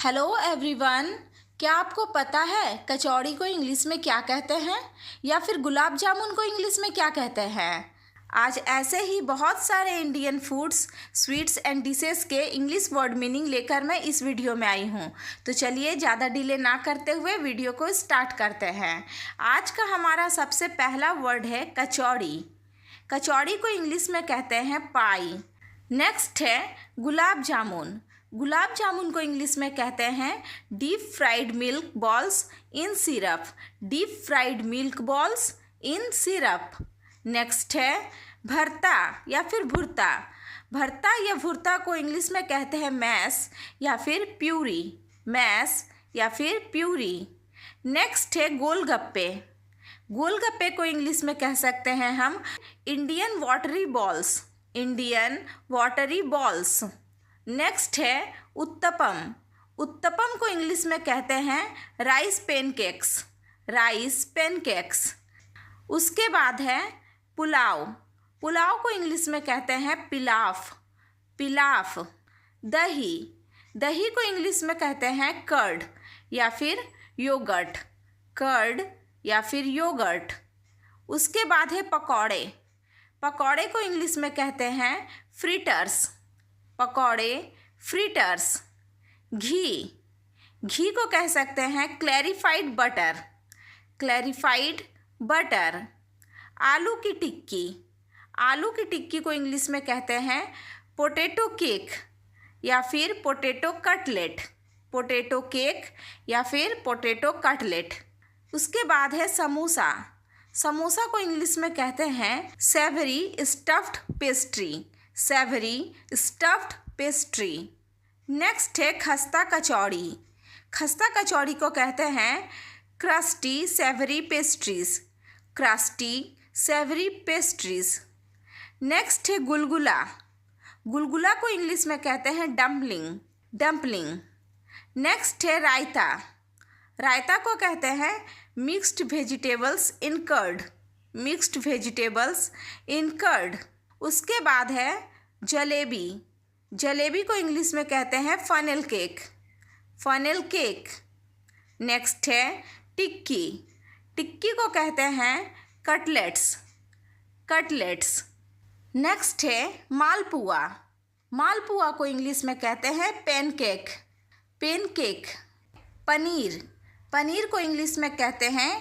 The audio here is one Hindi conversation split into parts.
Hello everyone. क्या आपको पता है कचौड़ी को इंग्लिश में क्या कहते हैं या फिर गुलाब जामुन को इंग्लिश में क्या कहते हैं? आज ऐसे ही बहुत सारे Indian foods, sweets and dishes के इंग्लिश वर्ड मीनिंग लेकर मैं इस वीडियो में आई हूँ। तो चलिए ज़्यादा डिले ना करते हुए वीडियो को स्टार्ट करते हैं। आज का हमारा सबसे पहला वर्ड है कचौड़ी। कचौड़ी को इंग्लिश में कहते हैं पाई। नेक्स्ट है गुलाब जामुन। गुलाब जामुन को इंग्लिश में कहते हैं deep fried milk balls in syrup. Deep fried milk balls in syrup. Next है भरता या फिर भुर्ता। भरता या भुर्ता को इंग्लिश में कहते हैं मैश या फिर प्यूरी। मैश या फिर प्यूरी। नेक्स्ट है गोलगप्पे। गोलगप्पे को इंग्लिश में कह सकते हैं हम Indian watery balls. Indian watery balls. Next है उत्तपम। उत्तपम को इंग्लिश में कहते हैं राइस पेनकेक्स। Rice pancakes. उसके बाद है पुलाव। पुलाव को इंग्लिश में कहते हैं पिलाफ। पिलाफ। दही। दही को इंग्लिश में कहते हैं कर्ड या फिर योगर्ट। कर्ड या फिर योगर्ट। उसके बाद है पकौड़े। पकौड़े को इंग्लिश में कहते हैं फ्रिटर्स। पकौड़े फ्रिटर्स। घी। घी को कह सकते हैं क्लैरिफाइड बटर। Clarified butter. आलू की टिक्की। आलू की टिक्की को इंग्लिश में कहते हैं पोटैटो केक या फिर पोटैटो कटलेट। पोटैटो केक या फिर पोटैटो कटलेट। उसके बाद है समोसा। समोसा को इंग्लिश में कहते हैं savoury stuffed pastry. Savoury stuffed pastry. Next है खस्ता कचौड़ी। खस्ता कचौड़ी को कहते हैं crusty savoury pastries. Crusty savoury pastries. Next है गुलगुला। गुलगुला को इंग्लिश में कहते हैं डम्पलिंग। डम्पलिंग। नेक्स्ट है रायता। रायता को कहते हैं mixed vegetables in curd. Mixed vegetables in curd. उसके बाद है जलेबी। जलेबी को इंग्लिश में कहते हैं funnel cake. Funnel cake. Next है टिक्की। टिक्की को कहते हैं कटलेट्स। कटलेट्स। नेक्स्ट है मालपुआ। मालपुआ को इंग्लिश में कहते हैं पैनकेक। पैनकेक। पनीर। पनीर को इंग्लिश में कहते हैं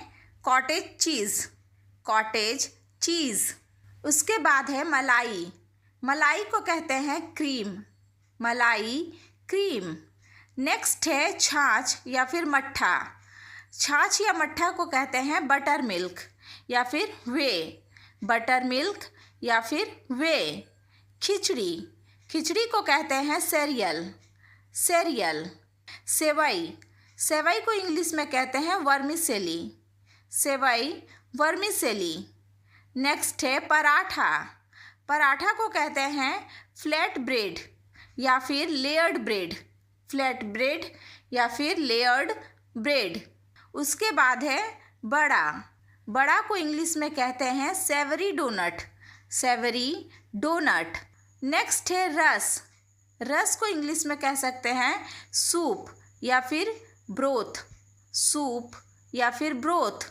कॉटेज चीज़। कॉटेज चीज़। उसके बाद है मलाई। मलाई को कहते हैं क्रीम। मलाई क्रीम। नेक्स्ट है छाछ या फिर मट्ठा। छाछ या मट्ठा को कहते हैं बटर मिल्क या फिर वे। बटर मिल्क या फिर वे। खिचड़ी। खिचड़ी को कहते हैं सेरियल। सेरियल। सेवई। सेवई को इंग्लिश में कहते हैं वर्मिसेली। सेवई वर्मिसेली। नेक्स्ट है पराठा। पराठा को कहते हैं फ्लैट ब्रेड या फिर लेयर्ड ब्रेड। फ्लैट ब्रेड या फिर लेयर्ड ब्रेड। उसके बाद है बड़ा। बड़ा को इंग्लिश में कहते हैं savoury donut. Savoury donut. Next है रस। रस को इंग्लिश में कह सकते हैं सूप या फिर ब्रोथ। सूप या फिर ब्रोथ।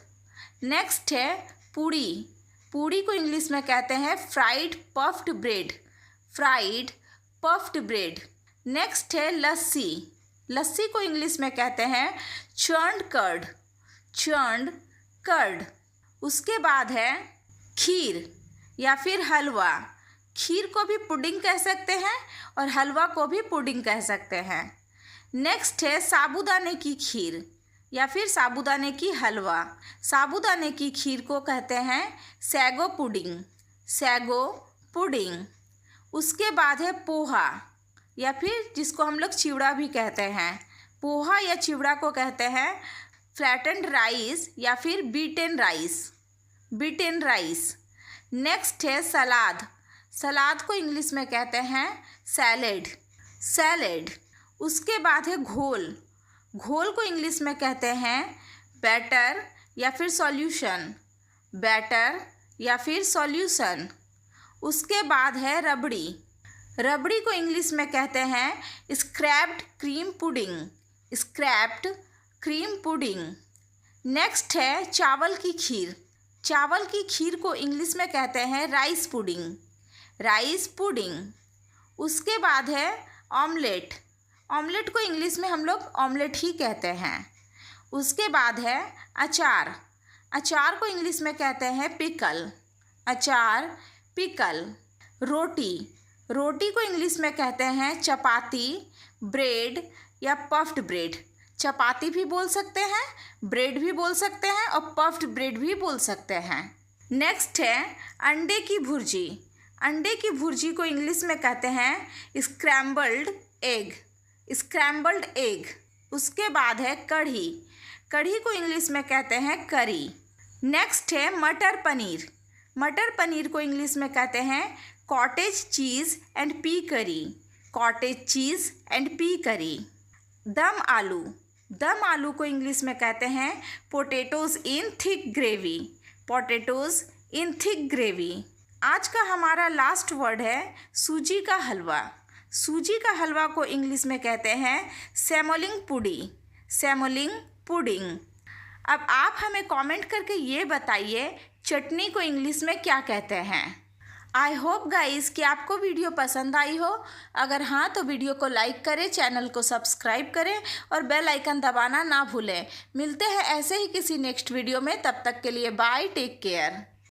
नेक्स्ट है पूड़ी। पूड़ी को इंग्लिश में कहते हैं fried puffed bread. Fried puffed bread. Next है लस्सी। लस्सी को इंग्लिश में कहते हैं चर्न्ड कर्ड। चर्न्ड कर्ड। उसके बाद है खीर या फिर हलवा। खीर को भी पुडिंग कह सकते हैं और हलवा को भी पुडिंग कह सकते हैं। नेक्स्ट है साबूदाने की खीर या फिर साबूदाने की हलवा। साबूदाने की खीर को कहते हैं सैगो पुडिंग। Sago pudding. उसके बाद है पोहा या फिर जिसको हम लोग चिवड़ा भी कहते हैं। पोहा या चिवड़ा को कहते हैं फ्लैटेंड राइस या फिर beaten rice. Beaten rice. Next है सलाद। सलाद को इंग्लिश में कहते हैं सैलेड। सैलेड। उसके बाद है घोल। घोल को इंग्लिश में कहते हैं बैटर या फिर सॉल्यूशन। बैटर या फिर सॉल्यूशन। उसके बाद है रबड़ी। रबड़ी को इंग्लिश में कहते हैं scraped cream pudding. Scraped cream pudding. Next है चावल की खीर। चावल की खीर को इंग्लिश में कहते हैं राइस पुडिंग, राइस पुडिंग। उसके बाद है ऑमलेट। ऑमलेट को इंग्लिश में हम लोग ऑमलेट ही कहते हैं। उसके बाद है अचार। अचार को इंग्लिश में कहते हैं पिकल, अचार पिकल। रोटी। रोटी को इंग्लिश में कहते हैं चपाती, ब्रेड या पफ्ड ब्रेड। चपाती भी बोल सकते हैं, ब्रेड भी बोल सकते हैं और पफ्ड ब्रेड भी बोल सकते हैं। नेक्स्ट है अंडे की भुर्जी। अंडे की भुर्जी को इंग्लिश में कहते हैं स्क्रैम्बल्ड एग, स्क्रैम्बल्ड एग। उसके बाद है कढ़ी। कढ़ी को इंग्लिश में कहते हैं करी। नेक्स्ट है मटर पनीर। मटर पनीर को इंग्लिश में कहते हैं कॉटेज चीज़ एंड पी करी, कॉटेज चीज़ एंड पी करी। दम आलू। दम आलू को इंग्लिश में कहते हैं पोटैटोज़ इन थिक ग्रेवी, पोटैटोज़ इन थिक ग्रेवी। आज का हमारा लास्ट वर्ड है सूजी का हलवा। सूजी का हलवा को इंग्लिश में कहते हैं सेमोलिंग पुडी, सेमोलिंग पुडिंग। अब आप हमें कमेंट करके ये बताइए चटनी को इंग्लिश में क्या कहते हैं। आई होप गाइस कि आपको वीडियो पसंद आई हो। अगर हाँ तो वीडियो को लाइक करें, चैनल को सब्सक्राइब करें और बेल आइकन दबाना ना भूलें। मिलते हैं ऐसे ही किसी नेक्स्ट वीडियो में, तब तक के लिए बाय, टेक केयर।